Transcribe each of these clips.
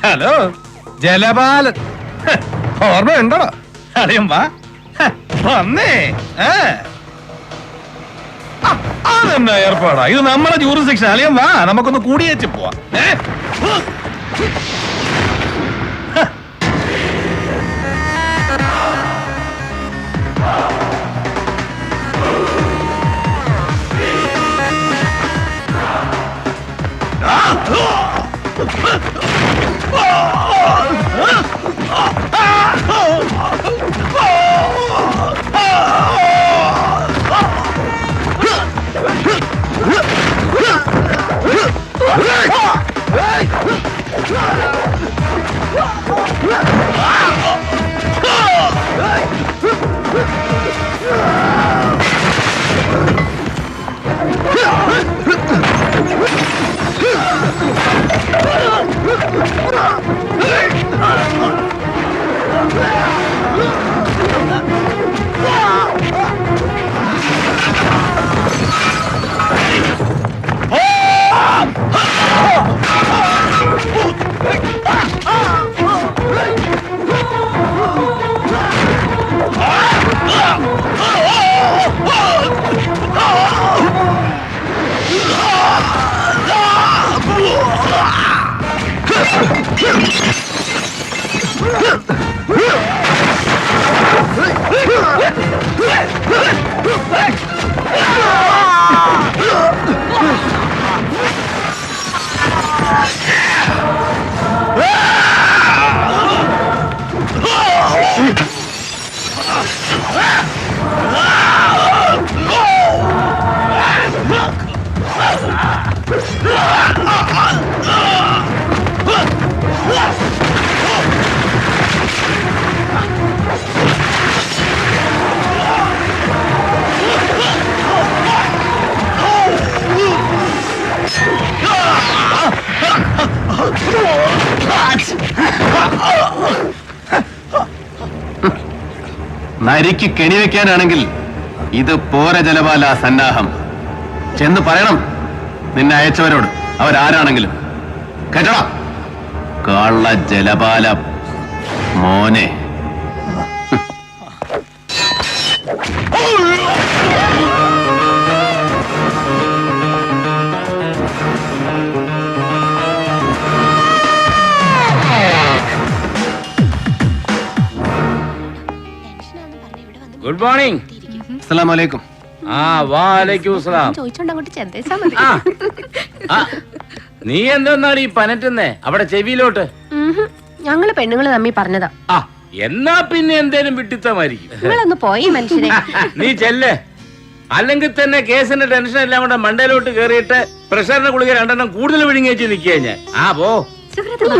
Hello ജലപാലൻ, ഓർമ്മയുണ്ടോ? അറിയാം, വാ വന്നേ. അതെന്നാ ഏർപ്പാടാ, ഇത് നമ്മളെ ജൂറിസ്ഡിക്ഷൻ. അളിയൻ വാ, നമുക്കൊന്ന് കൂടിയേച്ച് പോവാ. നരിക്ക് കെണിവെക്കാനാണെങ്കിൽ ഇത് പോര ജലപാല സന്നാഹം. ചെന്ന് പറയണം നിന്നെ അയച്ചവരോട്, അവരാരാണെങ്കിലും. കേട്ടടാ കള്ള ജലപാല മോനെ. Good morning. അസ്സലാമു അലൈക്കും. വാലൈക്കും സലാം. നീ എന്തെന്നാണ് ഈ പനറ്റുന്നേ അവിടെ ചെവിയിലോട്ട്? ഞങ്ങള് പെണ്ണുങ്ങള് തമ്മി പറഞ്ഞതാ. എന്നാ പിന്നെ എന്തേലും വിട്ടിത്തമായിരിക്കും. നിങ്ങളൊന്ന് പോയി മനുഷ്യനെ. നീ ചെല്ലേ, അല്ലെങ്കിൽ തന്നെ കേസിന്റെ ടെൻഷൻ എല്ലാം കൂടെ മണ്ടയിലോട്ട് കേറിയിട്ട് പ്രഷറിന്റെ ഗുളിക 2 എണ്ണം കൂടുതൽ വിഴുങ്ങിയേച്ച് നിൽക്കുക ഞാൻ. പോ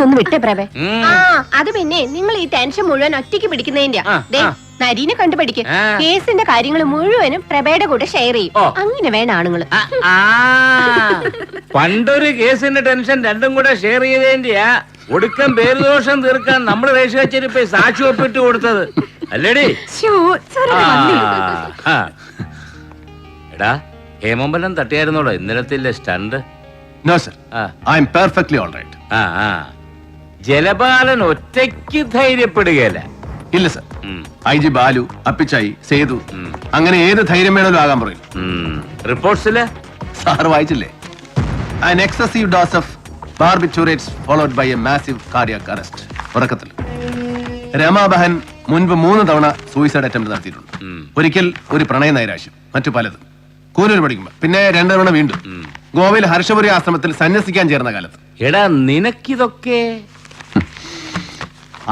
ഒന്ന് വിട്ടേ പ്രഭേ. അത് പിന്നെ നിങ്ങൾ ഈ ടെൻഷൻ മുഴുവൻ ഒറ്റയ്ക്ക് പിടിക്കുന്നതിന്റെ നരീനെ കണ്ടുപിടിക്കും. കേസിന്റെ കാര്യങ്ങൾ മുഴുവനും പ്രഭയുടെ കൂടെ ഷെയർ ചെയ്യും. അങ്ങനെ വേണം ആണുങ്ങള്. പണ്ടൊരു കേസിന്റെ ടെൻഷൻ രണ്ടും കൂടെ ഷെയർ ചെയ്തതിന്റെയാ ഒടുക്കം പേരുദോഷം തീർക്കാൻ നമ്മൾ റേഷൻ കച്ചേരി സാക്ഷി ഒപ്പിട്ട് കൊടുത്തത് അല്ലേടി? എടാ, ഹേമമ്പലം തട്ടിയായിരുന്നോടോ ഇന്നലത്തെ stunt? No sir, I am perfectly all right. ജലപാലൻ ഒറ്റയ്ക്ക് ധൈര്യപ്പെടുകയല്ല. ഇല്ല sir, I G Balu, Appichayi, Sethu, അങ്ങനെ ഏത് ധൈര്യം വേണമല്ലോ ആകാൻ പറയും. റിപ്പോർട്ട്സില് സാർ വായിച്ചില്ലേ? An excessive dose of barbiturates followed by a massive cardiac arrest. ഉറക്കത്തിൽ രമാബഹൻ മുൻപ് 3 തവണ സൂയിസൈഡ് അറ്റംപ്റ്റ് നടത്തിയിട്ടുണ്ട്. ഒരിക്കൽ ഒരു പ്രണയ നൈരാശ്യം, മറ്റു പലതും. കൂനൂർ പഠിക്കുമ്പോ പിന്നെ 2 തവണ വീണ്ടും ഗോവയിൽ ഹർഷപുരി ആശ്രമത്തിൽ സന്യസിക്കാൻ ചേർന്ന കാലത്ത്. എടാ, നിനക്കിതൊക്കെ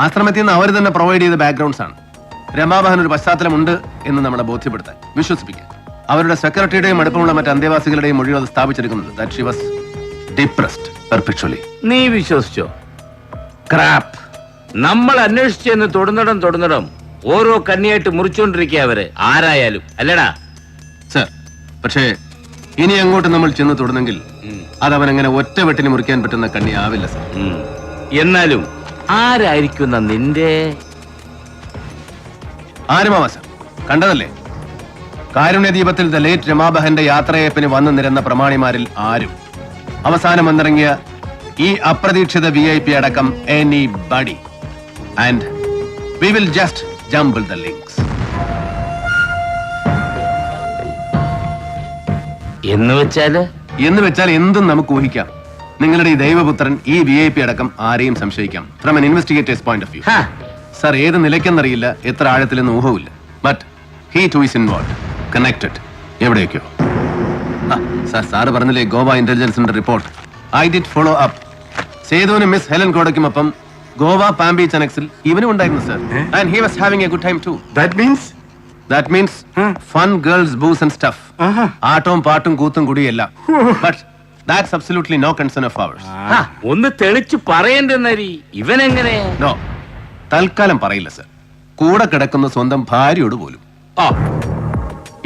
ആശ്രമത്തിൽ നിന്ന് അവർ തന്നെ പ്രൊവൈഡ് ചെയ്ത ബാക്ക്ഗ്രൗണ്ട്സ് ആണ്. രമാബഹൻ ഒരു പശ്ചാത്തലമുണ്ട് എന്ന് നമ്മളെ ബോധ്യപ്പെടുത്താൻ, വിശ്വസിപ്പിക്കാൻ. അവരുടെ സെക്രട്ടറിയുടെയും അടുപ്പമുള്ള മറ്റ് അന്തേവാസികളുടെയും മൊഴികൾ അത് സ്ഥാപിച്ചെടുക്കുന്നത് that she was depressed perpetually. നീ വിശ്വസിച്ചോ? ക്രാപ്പ്. നമ്മൾ അന്വേഷിച്ചെന്ന് തൊടുന്നിടം ഓരോ കണ്ണിയായിട്ട് മുറിച്ചുകൊണ്ടിരിക്കുക അവര്, ആരായാലും അല്ലടാ സർ. പക്ഷേ ഇനി അങ്ങോട്ട് നമ്മൾ ചെന്ന് തൊടുന്നെങ്കിൽ അതവൻ അങ്ങനെ ഒറ്റ വെട്ടിന് മുറിക്കാൻ പറ്റുന്ന കണ്ണി ആവില്ല സർ. എന്നാലും ആരായിരിക്കുന്ന നിന്റെ ആരുമാവാ സർ? കണ്ടതല്ലേ, കാരുണ്യദീപത്തിൽ ദ ലേറ്റ് രമാബഹന്റെ യാത്രയപ്പിന് വന്നു നിരന്ന പ്രമാണിമാരിൽ ആരും അവസാനം വന്നിറങ്ങിയ ഈ അപ്രതീക്ഷിത VIP അടക്കം anybody. And we will just jumble the links. എന്ന് വെച്ചാൽ എന്തും നമുക്ക് ഊഹിക്കാം. നിങ്ങളുടെ ഈ ദൈവപുത്രൻ ഈ VIP അടക്കം ആരെയും സംശയിക്കാം. From an investigator's point of view. സർ, ഏത് നിലയ്ക്കെന്നറിയില്ല, എത്ര ആഴത്തിലെന്ന് ഊഹവുമില്ല. But he too is involved, connected. എവിടെയൊക്കെയോ. സാറ് പറഞ്ഞില്ലേ ഗോവ ഇന്റലിജൻസിന്റെ report. I did follow up. സേതുവിനും മിസ് ഹെലൻ കോടയ്ക്കുമൊപ്പം ഗോവ പാം ബീച്ച് അനക്സിൽ ഇവനും ഉണ്ടായിരുന്നു sir. And he was having a good time too. That means fun, girls, booze and stuff. ആട്ടവും പാട്ടും കൂത്തും കുടിയെല്ലാം. But that's absolutely no concern of ours. ഒന്ന് തെളിച്ച് പറയണ്ടെന്നരി ഇവനെങ്ങനെ? No, തൽക്കാലം പറയില്ല സർ. കൂടെ കിടക്കുന്ന സ്വന്തം ഭാര്യയോട് പോലും.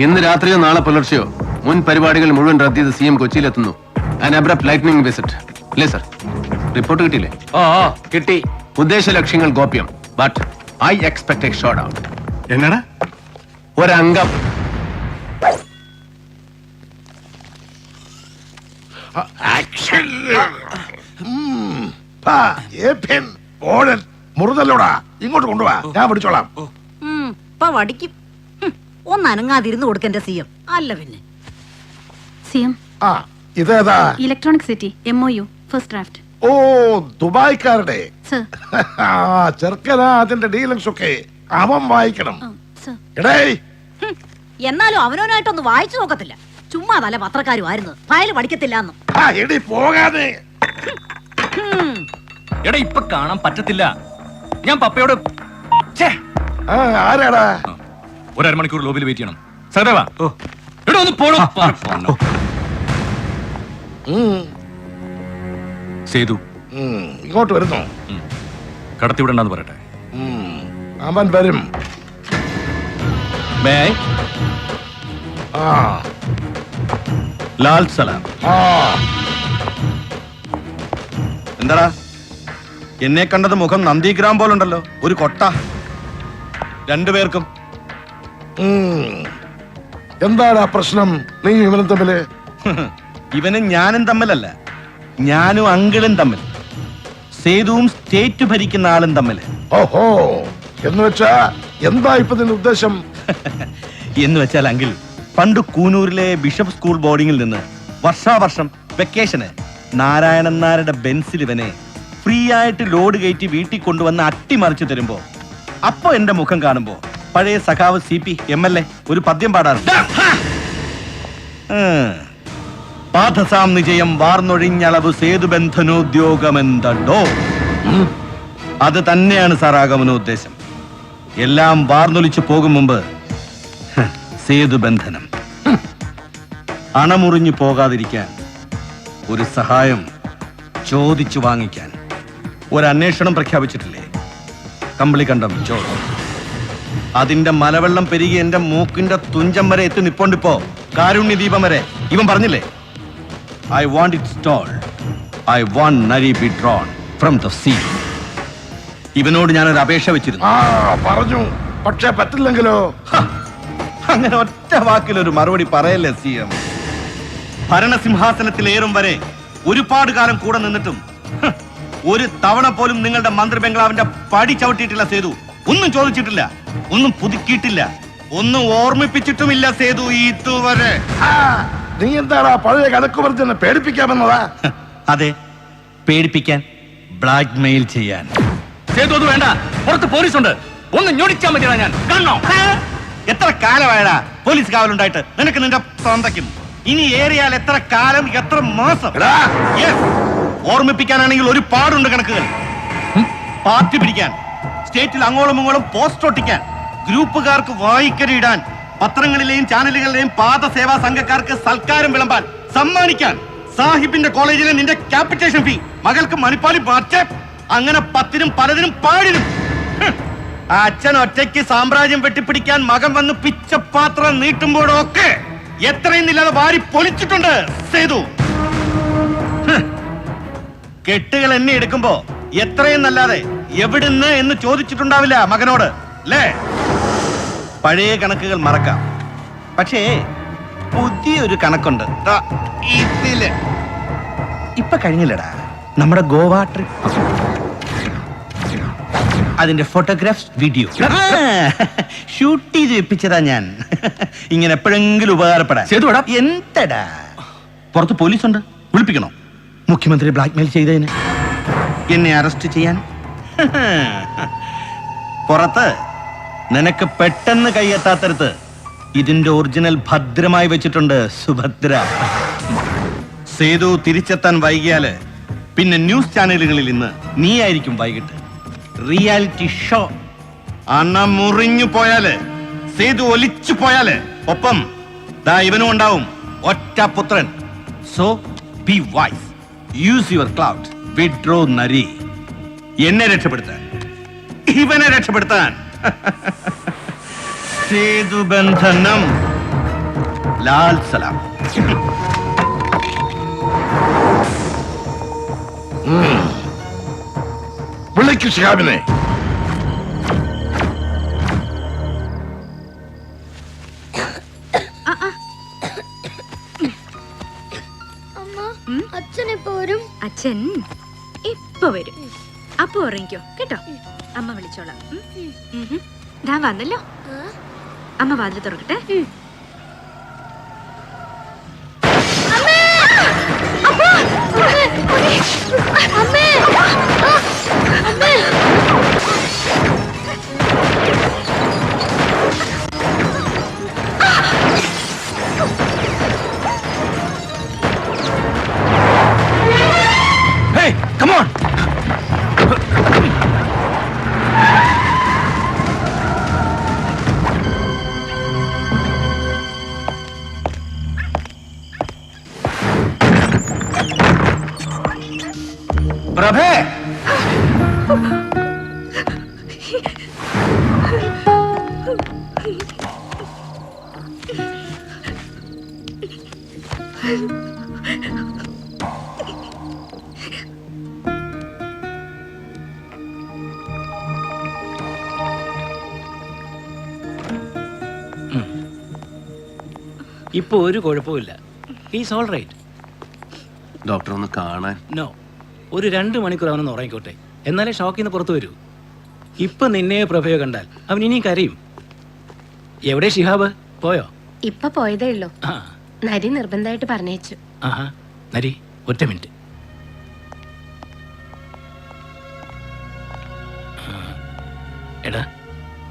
ഇന്ന് രാത്രിയോ നാളെ പുലർച്ചെയോ മുൻ പരിപാടികൾ മുഴുവൻ റദ്ദ് ചെയ്ത് CM കൊച്ചിയിലെത്തുന്നു. An abrupt lightning visit. അല്ലേ സർ? റിപ്പോർട്ട് കിട്ടിയില്ലേ? കിട്ടി. ഉദ്ദേശ ലക്ഷ്യങ്ങൾ ഗോപ്യം. But I expect a showdown. എന്നടാ ഒരംഗം. മുറുതല്ലോടാ, ഇങ്ങോട്ട് കൊണ്ടുപോവാ, ഞാൻ പിടിച്ചോളാം. വടിക്കും. ഒന്ന് അനങ്ങാതിരുന്ന് കൊടുക്കെന്റെ CM. അല്ല പിന്നെ CM ആ, ഇതേതാ? Electronic city MOU first draft. ഓ, ദുബായ്ക്കാരുടെ. സർ. ചെറുക്കനാ അതിന്റെ ഡീലിങ്സ് ഒക്കെ അവൻ വായിക്കണം. സർ. എടേ, എന്നാലും അവനവനായിട്ടൊന്ന് വായിച്ചു നോക്കത്തില്ല. ചുമ്മാ തല പത്രക്കാരുമായിരുന്നു. ഫയൽ പഠിക്കത്തില്ല എന്നും. എടി പോകാതെ. എടാ ഇപ്പൊ കാണാൻ പറ്റത്തില്ല. ഞാൻ പപ്പയോട് ആരാടാ? ഒരു അരമണിക്കൂർ ലോബിയിൽ വെയിറ്റ് ചെയ്യണം. സഹദേവാ, എടാ ഒന്ന് പോടോ. സേതു ഇങ്ങോട്ട് വരുന്നു. കടത്തിവിടണ്ടെന്ന് പറയട്ടെ. അവൻ വരും. ആ, ലാൽ സലാം. ആ, എന്താടാ എന്നെ കണ്ടത് മുഖം നന്ദിഗ്രാം പോലുണ്ടല്ലോ. ഒരു കൊട്ട രണ്ടുപേർക്കും. എന്താടാ പ്രശ്നം? നീ ഇവനും തമ്മില്? ഇവനും ഞാനും തമ്മിലല്ല, ഞാനും അങ്കിളും തമ്മിൽ, സേതുവും സ്റ്റേറ്റ് ഭരിക്കുന്ന ആളും തമ്മിൽ. ഓഹോ, എന്ന് വെച്ചാ എന്താ ഇപ്പൊ നിന്റെ ഉദ്ദേശം? എന്ന് വെച്ചാൽ അങ്കിൾ, പണ്ട് കൂനൂരിലെ ബിഷപ്പ് സ്കൂൾ ബോർഡിങ്ങിൽ നിന്ന് വർഷാവർഷം വെക്കേഷന് നാരായണൻ നായരുടെ ബെൻസിൽ ഇവനെ ഫ്രീ ആയിട്ട് ലോഡ് കയറ്റി വീട്ടിൽ കൊണ്ടുവന്ന് അട്ടിമറിച്ചു തരുമ്പോ അപ്പൊ എന്റെ മുഖം കാണുമ്പോ പഴയ സഖാവ് CP MLA ഒരു പദ്യം പാടാറുണ്ട്. പാഠസാം നിജയം വാർന്നൊഴിഞ്ഞളവ് സേതുബന്ധനോദ്യോഗമെന്തോ. അത് തന്നെയാണ് സാർ ആഗമനോദ്ദേശം. എല്ലാം വാർന്നൊലിച്ചു പോകും മുമ്പ് സേതുബന്ധനം. അണമുറിഞ്ഞു പോകാതിരിക്കാൻ, ഒരു സഹായം ചോദിച്ചു വാങ്ങിക്കാൻ ഒരു അന്വേഷണം പ്രഖ്യാപിച്ചിട്ടില്ലേ? കമ്പിളിക്കണ്ടം ചോറ്. അതിന്റെ മലവെള്ളം പെരുകി എന്റെ മൂക്കിന്റെ തുഞ്ചം വരെ എത്തി നിപ്പോണ്ടിപ്പോ, കാരുണ്യദീപം വരെ. ഇവൻ പറഞ്ഞില്ലേ, I want it stalled, I want Nari be drawn from the sea. ഇവനോട് ഞാനൊരു അപേക്ഷ വെച്ചിരുന്നു. പറഞ്ഞു, പക്ഷെ പറ്റില്ലെങ്കിലോ? അങ്ങനെ ഒറ്റ വാക്കിലൊരു മറുപടി പറയല്ലേ CM. ഭരണസിംഹാസനത്തിലേറും വരെ ഒരുപാട് കാലം കൂടെ നിന്നിട്ടും ഒരു തവണ പോലും നിങ്ങളുടെ മന്ത്രി ബംഗ്ലാവിന്റെ പടി ചവിട്ടിയിട്ടില്ല സേതു. ഒന്നും ചോദിച്ചിട്ടില്ല, ഒന്നും പുതുക്കിയിട്ടില്ല, ഒന്നും ഓർമ്മിപ്പിച്ചിട്ടുമില്ല സേതു ഇതുവരെ. നീ എന്താടാ പഴയ കണക്ക് പറഞ്ഞ് പേടിപ്പിക്കാമെന്നതാ? അതെ, പേടിപ്പിക്കാൻ, ബ്ലാക്ക് മെയിൽ ചെയ്യാൻ. സേതു അത് വേണ്ട, പുറത്ത് പോലീസുണ്ട്. ഒന്ന് ഞൊടിച്ചാൽ മതിയാ. ഞാൻ കാണണോ? എത്ര കാലമായടാ പോലീസ് കാവലുണ്ടായിട്ട് നിനക്ക് നിന്റെ സ്വന്തക്കും? ഇനി ഏറിയാൽ എത്ര കാലം, എത്ര മാസം? ഓർമ്മിപ്പിക്കാനാണെങ്കിൽ ഒരു പാടുണ്ട് കണക്കുകൾ. പാർട്ടി പിടിക്കാൻ, സ്റ്റേറ്റിൽ അങ്ങോളം ഇങ്ങോളം പോസ്റ്റ് ഒട്ടിക്കാൻ, ഗ്രൂപ്പുകാർക്ക് വായിക്കരിയിടാൻ, പത്രങ്ങളിലെയും ചാനലുകളിലെയും പാദസേവാ സംഘക്കാർക്ക് സൽക്കാരം വിളമ്പാൻ, സമ്മാനിക്കാൻ, സാഹിബിന്റെ കോളേജിലെ നിന്റെ ക്യാപിറ്റേഷൻ ഫീ, മകൾക്ക് മണിപ്പാലി ബഡ്ജറ്റ്, അങ്ങനെ പത്തിനും പലതിനും പാടിനും. അച്ഛൻ ഒറ്റയ്ക്ക് സാമ്രാജ്യം വെട്ടിപ്പിടിക്കാൻ മകൻ വന്ന് പിച്ചപാത്രം നീട്ടുമ്പോഴൊക്കെ എത്രയും ഇല്ലാതെ വാരി പൊളിച്ചിട്ടുണ്ട് സേതു. കെട്ടുകൾ എന്നെ എടുക്കുമ്പോ എത്രയും നല്ലാതെ എവിടുന്ന് എന്ന് ചോദിച്ചിട്ടുണ്ടാവില്ല മകനോട്, അല്ലേ? പഴയ കണക്കുകൾ മറക്കാം, പക്ഷേ പുതിയൊരു കണക്കുണ്ട്. ഇതില് ഇപ്പൊ കഴിഞ്ഞില്ലടാ, നമ്മുടെ ഗോവ ട്രിപ്പ്, അതിന്റെ ഫോട്ടോഗ്രാഫ്സ്, വീഡിയോ ഷൂട്ട് ചെയ്ത് വെപ്പിച്ചതാ ഞാൻ. ഇങ്ങനെ എപ്പോഴെങ്കിലും ഉപകാരപ്പെടാൻ. എന്തടാ, പുറത്ത് പോലീസുണ്ട്, വിളിപ്പിക്കണോ? മുഖ്യമന്ത്രി ബ്ലാക്ക്മെയിൽ ചെയ്തതിന് എന്നെ അറസ്റ്റ് ചെയ്യാൻ. പുറത്ത് നിനക്ക് പെട്ടെന്ന് കൈയെത്താത്തടുത്ത് ഇതിന്റെ ഒറിജിനൽ ഭദ്രമായി വെച്ചിട്ടുണ്ട് സുഭദ്ര. സേതു തിരിച്ചെത്താൻ വൈകിയാല് പിന്നെ ന്യൂസ് ചാനലുകളിൽ ഇന്ന് നീ ആയിരിക്കും വൈകിട്ട്. റിയാലിറ്റി ഷോ അണ മുറിഞ്ഞു പോയാല്, സേതു ഒലിച്ചു പോയാല് ഒപ്പം ദാ ഇവനും ഉണ്ടാവും, ഒറ്റ പുത്രൻ. So be wise, use your clout, withdraw Nari. എന്നെ രക്ഷപ്പെടുത്താൻ, ഇവനെ രക്ഷപ്പെടുത്താൻ. സേതു ബന്ധനം. ലാൽ സലാം. വിളിക്കു ഷിഹാബിനെ. അച്ഛൻ ഇപ്പൊ വരും. അപ്പൊ ഉറങ്ങിക്കോ കേട്ടോ. അമ്മ വിളിച്ചോളാം. ദാ വന്നല്ലോ. അമ്മ വാതിൽ തുറക്കട്ടെ. Hey, come on. പ്രഭേ, ഇപ്പൊ ഒരു കുഴപ്പമില്ല. He's all right. ഡോക്ടർ ഒന്ന് കാണാൻ. നോ, ഒരു 2 മണിക്കൂർ അവനൊന്ന് ഉറങ്ങിക്കോട്ടെ, എന്നാലേ ഷോക്കിൽ നിന്ന് പുറത്തു വരൂ. ഇപ്പൊ നിന്നെ പ്രഭയോ കണ്ടാൽ അവൻ ഇനിയും കരയും. എവിടെ ഷിഹാബ്? പോയോ? ഇപ്പൊ പോയതേ ഉള്ളൂ. ആ, നരി നിർബന്ധമായിട്ട് പറഞ്ഞേച്ചു. ആഹാ. നരി, ഒറ്റ മിനിറ്റ്. എടാ,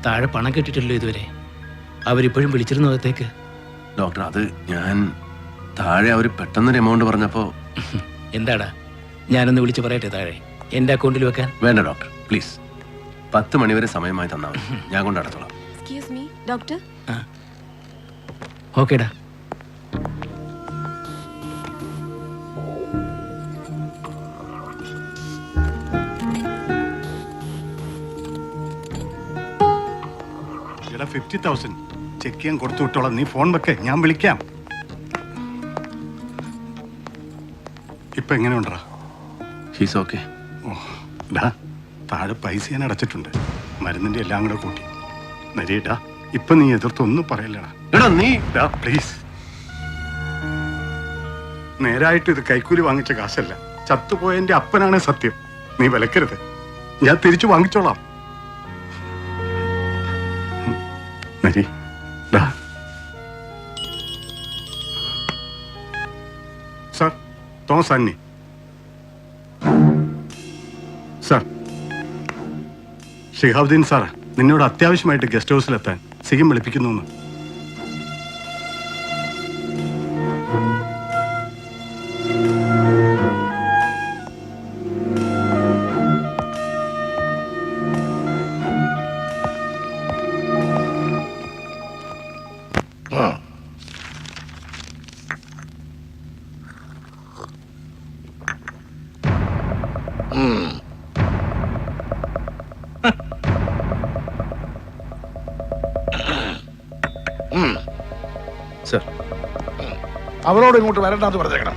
താഴെ പണം കെട്ടിട്ടില്ലല്ലോ ഇതുവരെ. അവരിപ്പോഴും വിളിച്ചിരുന്നു അകത്തേക്ക്. ഡോക്ടർ, അത് ഞാൻ താഴെ അവർ പെട്ടെന്നൊരു എമൗണ്ട് പറഞ്ഞപ്പോ. എന്താടാ, ഞാനൊന്ന് വിളിച്ചു പറയട്ടെ താഴെ എന്റെ അക്കൗണ്ടിൽ വെക്കാൻ? വേണ്ട ഡോക്ടർ, പ്ലീസ്. 10 മണിവരെ സമയമായി തന്നാൽ മതി, ഞാൻ കൊണ്ട് നടത്തോളാം. Excuse me doctor. ഓക്കേടാ. ഇവിടെ 50,000 ചെക്ക് ചെയ്യാൻ കൊടുത്തു വിട്ടോളാം. നീ ഫോൺ വെക്കേ, ഞാൻ വിളിക്കാം. ഇപ്പൊ എങ്ങനെയുണ്ടാ? He's okay. ഓ ഡാ, താഴെ പൈസ ഞാൻ അടച്ചിട്ടുണ്ട്, മരുന്നിന്റെ എല്ലാം കൂടെ കൂട്ടി. നരിയേട്ടാ, ഇപ്പൊ നീ എതിർത്തൊന്നും പറയല്ലടാ. എടാ നീ, പ്ലീസ്. നേരായിട്ട് ഇത് കൈക്കൂലി വാങ്ങിച്ച കാശല്ല, ചത്തുപോയതിന്റെ അപ്പനാണ് സത്യം. നീ വിലക്കരുത്, ഞാൻ തിരിച്ചു വാങ്ങിച്ചോളാം. നരി, ഡാ. സാർ, തോമസ് ആന്നി. സാർ, ഷിഹാബുദ്ദീൻ സാർ നിന്നോട് അത്യാവശ്യമായിട്ട് ഗസ്റ്റ് ഹൗസിലെത്താൻ സിഗം വിളിപ്പിക്കുന്നു. സർ, അവരോട് ഇങ്ങോട്ട് വരണ്ടെന്ന് പറഞ്ഞേക്കണം.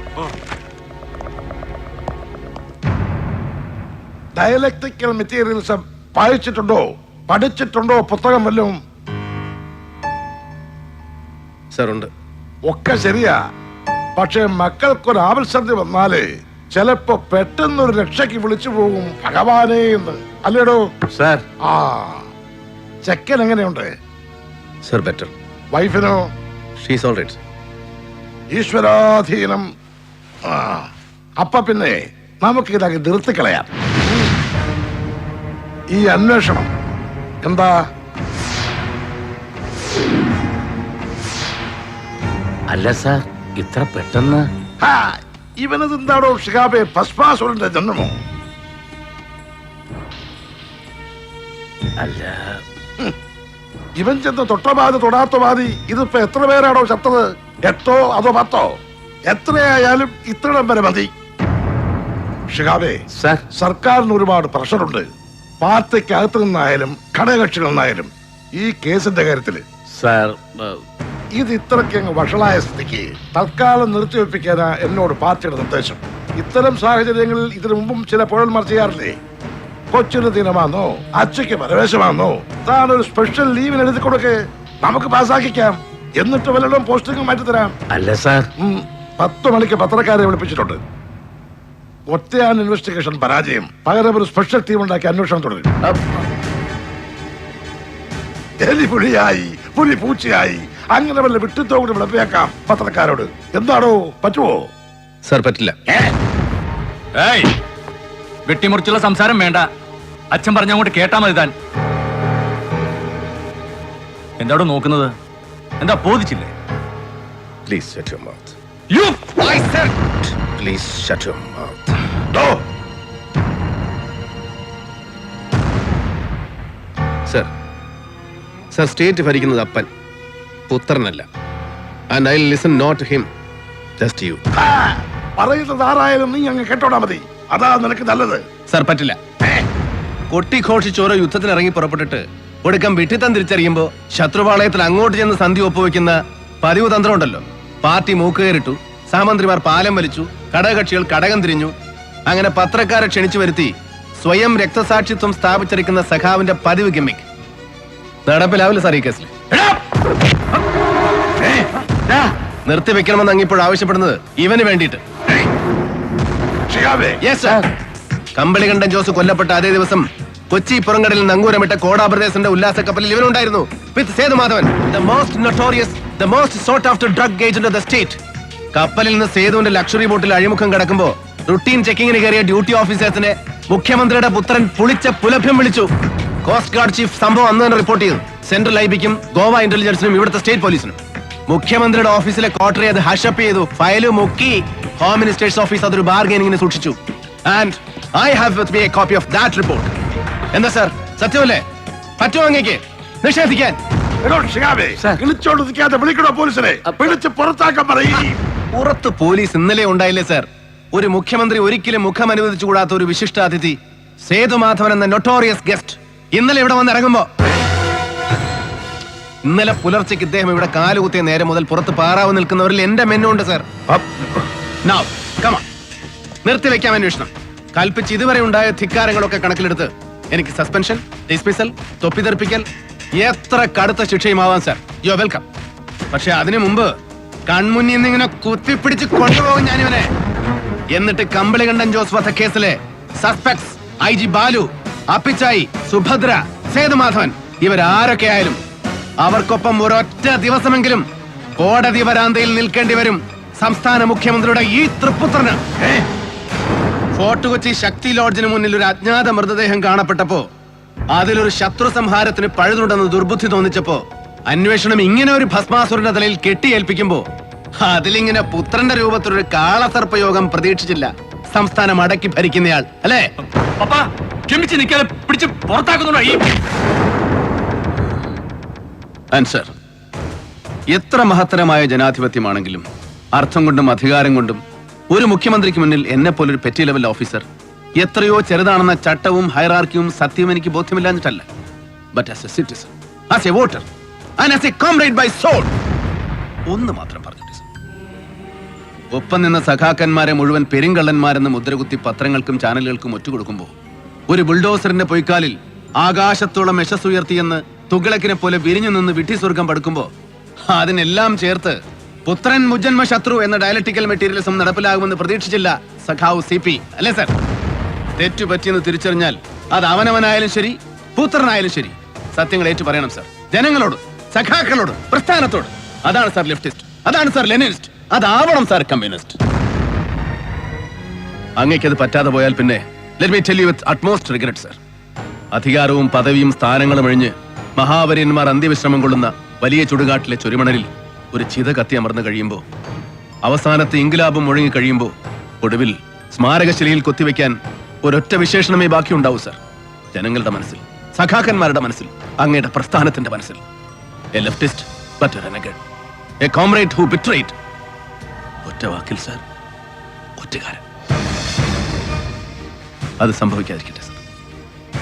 ഡയലക്ട്രിക്കൽ മെറ്റീരിയൽസ് വായിച്ചിട്ടുണ്ടോ, പഠിച്ചിട്ടുണ്ടോ? പുസ്തകം വല്ലതും? സർ ഉണ്ട്. ഒക്കെ ശരിയാ, പക്ഷെ മക്കൾക്കൊരു ആവശ്യം വന്നാല് ചിലപ്പോ പെട്ടെന്നൊരു രക്ഷയ്ക്ക് വിളിച്ചു പോകും ഭഗവാനേ എന്ന്, അല്ലേടോ? സാർ. ആ, ചെക്കൻ എങ്ങനെയുണ്ട്? Sir better. വൈഫിനോ? She's all right. ഈശ്വരാധീനം. ആ, അപ്പൊ പിന്നെ നമുക്ക് ഇതാക്കി നിർത്തിക്കളയാം. ഈ അന്വേഷണം എന്താ? അല്ല സാർ, ഇത്ര പെട്ടെന്ന് ഇവനത് എന്താണോ ഷിഹാബെ, ഭസ്മാസുരന്റെ ജന്മമോ? അല്ല, ഇവൻ ചെന്ന് തൊട്ടപാതി തൊടാത്ത പാതി ഇതിപ്പോ എത്ര പേരാണോ ചത്തത്? 8 അതോ 10? എത്രയായാലും ഇത്രയും വരെ മതി. ഷിഹാബെ, സാർ. സർക്കാരിന് ഒരുപാട് പ്രഷറുണ്ട്. പാർട്ടിക്ക് അകത്തു നിന്നായാലും ഘടകകക്ഷികളിൽ നിന്നായാലും ഈ കേസിന്റെ കാര്യത്തില്. സാർ, ഇത് ഇത്രയ്ക്ക് അങ്ങ് വഷളായ സ്ഥിതിക്ക് തൽക്കാലം നിർത്തിവെപ്പിക്കാനാ എന്നോട് പാർട്ടിയുടെ നിർദ്ദേശം. ഇത്തരം സാഹചര്യങ്ങളിൽ ഇതിനു മുമ്പും ചില പുഴന്മാർ ചെയ്യാറില്ലേ? കൊച്ചിന് ദിനമാണോ, അച്ഛയ്ക്ക് പരവേശമാണോ, താനൊരു സ്പെഷ്യൽ ലീവിന് എഴുതി കൊടുക്ക്, നമുക്ക് പാസ്സാക്കിക്കാം, എന്നിട്ട് വല്ലതും പോസ്റ്റിംഗ് മാറ്റിത്തരാം. അല്ല സാർ. 10 മണിക്ക് പത്രക്കാരെ വിളിപ്പിച്ചിട്ടുണ്ട്. ഒറ്റയാൻ ഇൻവെസ്റ്റിഗേഷൻ പരാജയം. പകരം ഒരു സ്പെഷ്യൽ ടീം ഉണ്ടാക്കി അന്വേഷണം തുടരും. എലി പുലിയായി, പുലി പൂച്ചയായി, അങ്ങനെ വല്ല വിട്ടിത്തോ കൂടി വിളപ്പിയേക്കാം പത്രക്കാരോട്. എന്താണോ, പറ്റുമോ? സാർ പറ്റില്ല. ഏയ്, വെട്ടിമുറിച്ചുള്ള സംസാരം വേണ്ട. അച്ഛൻ പറഞ്ഞങ്ങോട്ട് കേട്ടാ മതി. താൻ എന്താടോ നോക്കുന്നത്? എന്താ ബോധിച്ചില്ലേ? Please shut your mouth. You I said, please shut your mouth. No. Sir, sir, state ഭരിക്കുന്നത് അപ്പൻ, പുത്രനല്ല. And I listen not to him, just you. പറയുന്നത് ആരായാലും നീ അങ്ങ് കേട്ടോടാ മതി. അതാ നിനക്ക് നല്ലത്. സർ പറ്റില്ല. കൊട്ടിഘോഷിച്ചോരോ യുദ്ധത്തിന് ഇറങ്ങി പുറപ്പെട്ടിട്ട് ഒടുക്കം വിട്ടിത്തം തിരിച്ചറിയുമ്പോ ശത്രുപാളയത്തിൽ അങ്ങോട്ട് ചെന്ന് സന്ധി ഒപ്പുവെക്കുന്ന പതിവ് തന്ത്രം ഉണ്ടല്ലോ. പാർട്ടി മൂക്കുകയറിട്ടു, സഹമന്ത്രിമാർ പാലം വലിച്ചു, ഘടകകക്ഷികൾ കടകം തിരിഞ്ഞു. അങ്ങനെ പത്രക്കാരെ ക്ഷണിച്ചു വരുത്തി സ്വയം രക്തസാക്ഷിത്വം സ്ഥാപിച്ചിരിക്കുന്ന സഖാവിന്റെ പതിവ് ഗിമ്മിക് നടപ്പിലാവില്ല സാർ ഈ കേസിൽ. നിർത്തിവെക്കണമെന്ന് അങ്ങിപ്പോൾ ആവശ്യപ്പെടുന്നത് ഇവന് വേണ്ടിയിട്ട്. കമ്പളികണ്ഠൻ ജോസ് കൊല്ലപ്പെട്ട അതേ ദിവസം കൊച്ചി പുറങ്കടലിൽ നങ്കൂരമിട്ട കോടാപ്രദേശന്റെ ഉല്ലാസ കപ്പലിൽ ഇവനുണ്ടായിരുന്നു with Sethumadhavan, the most notorious, the most sought after drug agent of the state. കപ്പലിൽ നിന്ന് സേതുവിന്റെ ലക്ഷറി ബോട്ടിൽ അഴിമുഖം കിടക്കുമ്പോ റുട്ടീൻ ചെക്കിങ്ങിന് കയറിയ ഡ്യൂട്ടി ഓഫീസേഴ്സിനെ മുഖ്യമന്ത്രിയുടെ പുത്രൻ പുളിച്ച പുലഭ്യം വിളിച്ചു. കോസ്റ്റ് ഗാർഡ് ചീഫ് സംഭവം അന്ന് തന്നെ റിപ്പോർട്ട് ചെയ്തു. സെൻട്രൽ ഐബിക്കും ഗോവ ഇന്റലിജൻസിനും ഇവിടുത്തെ സ്റ്റേറ്റ് പോലീസിനും. മുഖ്യമന്ത്രിയുടെ ഓഫീസിലെ ക്വാർട്ടറി അത് ഹാഷപ്പ് ചെയ്തു, ഫയല് മുക്കി. ഹോം മിനിസ്റ്റേഴ്സ് ഓഫീസ് അതൊരു ബാർഗെയിനിങ്ങിന് സൂക്ഷിച്ചു. And I have with me A copy of that report. എന്താ സാർ, സത്യമല്ലേ? പറ്റുമോ അങ്ങേക്ക് നിഷേധിക്കാൻ? പുറത്ത് പോലീസ് ഇന്നലെ ഉണ്ടായില്ലേ സാർ? ഒരു മുഖ്യമന്ത്രി ഒരിക്കലും മുഖം അനുവദിച്ചുകൂടാത്ത ഒരു വിശിഷ്ട അതിഥി സേതുമാധവൻ എന്ന നൊട്ടോറിയസ് ഗസ്റ്റ് ഇന്നലെ ഇവിടെ വന്നിറങ്ങുമ്പോ, ഇന്നലെ പുലർച്ചയ്ക്ക് ഇദ്ദേഹം ഇവിടെ കാലുകുത്തിയ നേരം മുതൽ പുറത്ത് പാറാവ് നിൽക്കുന്നവരിൽ എന്റെ മെന്നുണ്ട് സാർ. നിർത്തിവെക്കാം അന്വേഷണം. കൽപ്പിച്ച് ഇതുവരെ ഉണ്ടായ ധിക്കാരങ്ങളൊക്കെ കണക്കിലെടുത്ത് എനിക്ക് സസ്പെൻഷൻ, ഡിസ്മിസൽ, തൊപ്പിതെറിപ്പിക്കൽ, എത്ര കടുത്ത ശിക്ഷയുമാവാം സാർ. You are welcome. പക്ഷെ അതിനു മുമ്പ് കൺമുന്നിൽ നിന്ന് ഇങ്ങനെ കുത്തിപ്പിടിച്ച് കൊണ്ടുപോകും ഞാനിവനെ. എന്നിട്ട് കമ്പളികണ്ഠൻ ജോസ് വധക്കേസിലെ സസ്പെക്ട്സ് IG ബാലു, അപ്പിച്ചായി, സുഭദ്ര, സേതുമാധവൻ ഇവരാരൊക്കെ ആയാലും അവർക്കൊപ്പം ഒരൊറ്റ ദിവസമെങ്കിലും കോടതി വരാന്തയിൽ നിൽക്കേണ്ടി വരും സംസ്ഥാന മുഖ്യമന്ത്രിയുടെ ഈ തൃപ്പുത്രന്. ഫോർട്ട് കൊച്ചി ശക്തി ലോഡ്ജിന് മുന്നിൽ ഒരു അജ്ഞാത മൃതദേഹം കാണപ്പെട്ടപ്പോ അതിലൊരു ശത്രു സംഹാരത്തിന് പഴുതുണ്ടെന്ന് ദുർബുദ്ധി തോന്നിച്ചപ്പോ അന്വേഷണം ഇങ്ങനെ ഒരു ഭസ്മാസുരന്റെ തലയിൽ കെട്ടിയേൽപ്പിക്കുമ്പോ അതിലിങ്ങനെ പുത്രന്റെ രൂപത്തിലൊരു കാളസർപ്പയോഗം പ്രതീക്ഷിച്ചില്ല സംസ്ഥാനം അടക്കി ഭരിക്കുന്നയാൾ, അല്ലേ? ക്ഷമിച്ച് നിൽക്കാതെ പിടിച്ച് പുറത്താക്കുന്നുണ്ടോ ഈ ആൻസർ? എത്ര മഹത്തരമായ ജനാധിപത്യമാണെങ്കിലും അർത്ഥം കൊണ്ടും അധികാരം കൊണ്ടും ഒരു മുഖ്യമന്ത്രിക്ക് മുന്നിൽ എന്നെ പോലൊരു പെറ്റി ലെവൽ ഓഫീസർ എത്രയോ ചെറുതാണെന്ന ചട്ടവും ഹൈറാർക്കിയും സത്യവും എനിക്ക് ബോധ്യമില്ലാഞ്ഞിട്ടല്ല. But as a citizen, as a voter and as a comrade by soul ഒന്ന് മാത്രം പറഞ്ഞിട്ട്, ഒപ്പം നിന്ന സഖാക്കന്മാരെ മുഴുവൻ പെരുങ്കള്ളന്മാരെന്ന് മുദ്രകുത്തി പത്രങ്ങൾക്കും ചാനലുകൾക്കും ഒറ്റുകൊടുക്കുമ്പോൾ ഒരു ബുൾഡോസറിന്റെ പൊയ്ക്കാലിൽ ആകാശത്തോളം യശസ്സുയർത്തിയെന്ന് തുകളക്കിനെ പോലെ വിരിഞ്ഞു നിന്ന് വിഡ്ഢി സ്വർഗം പടുക്കുമ്പോ അതിനെല്ലാം ചേർത്ത് പുത്രൻ മുജന്മ ശത്രു എന്ന ഡയലക്ടിക്കൽ മെറ്റീരിയലിസം നടപ്പിലാകുമെന്ന് പ്രതീക്ഷിച്ചില്ല സഖാവ് CP, അല്ലേ സർ? തെറ്റു പറ്റിയെന്ന് തിരിച്ചറിഞ്ഞാൽ അത് അവനവനായാലും ശരി, പുത്രനായാലും ശരി, സത്യങ്ങൾ ഏറ്റു പറയണം സർ. ജനങ്ങളോട്, സഖാക്കളോട്, പ്രസ്ഥാനത്തോട്. അതാണ് സർ ലെഫ്റ്റിസ്റ്റ്, അതാണ് സർ ലെനിനിസ്റ്റ്, അതാവണം സർ കമ്മ്യൂണിസ്റ്റ്. അങ്ങേക്കത് പറ്റാതെ പോയാൽ പിന്നെ let me tell you with utmost regret sir, അധികാരവും പദവിയും സ്ഥാനങ്ങളും ഒഴിഞ്ഞ് മഹാവര്യന്മാർ അന്ത്യവിശ്രമം കൊള്ളുന്ന വലിയ ചുടുകാട്ടിലെ ചുരുമണലിൽ ഒരു ചിത കത്തി അമർന്നു കഴിയുമ്പോൾ, അവസാനത്തെ ഇൻകിലാബും മുഴങ്ങി കഴിയുമ്പോൾ, ഒടുവിൽ സ്മാരകശിലയിൽ കൊത്തിവെക്കാൻ ഒരൊറ്റ വിശേഷണമേ ബാക്കിയുണ്ടാവൂ സർ. ജനങ്ങളുടെ മനസ്സിൽ, സഖാക്കന്മാരുടെ മനസ്സിൽ, അങ്ങയുടെ പ്രസ്ഥാനത്തിന്റെ മനസ്സിൽ. A leftist but a renegade, a comrade who betrayed. ഒറ്റ വാക്കിൽ സർ, ഒറ്റക്കാരൻ. അത് സംഭവിക്കാതിരിക്കട്ടെ sir.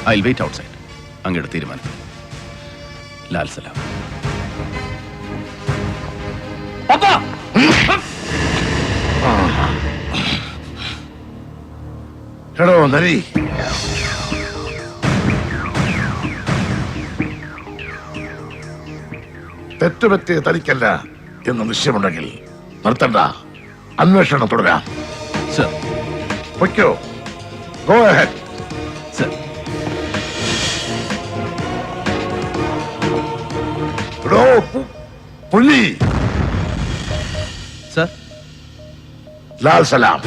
I will wait outside. അങ്ങയുടെ തീരുമാനം. ലാൽ സലാം. എടോ നരി, തെറ്റുപറ്റിയ തനിക്കല്ല എന്ന് നിശ്ചയമുണ്ടെങ്കിൽ നിർത്തണ്ട, അന്വേഷണം തുടരാം. സർ. പൊയ്ക്കോ, ഗോ അഹെഡ്. സർ. എടോ പുലി. സർ. ലാൽ സലാം.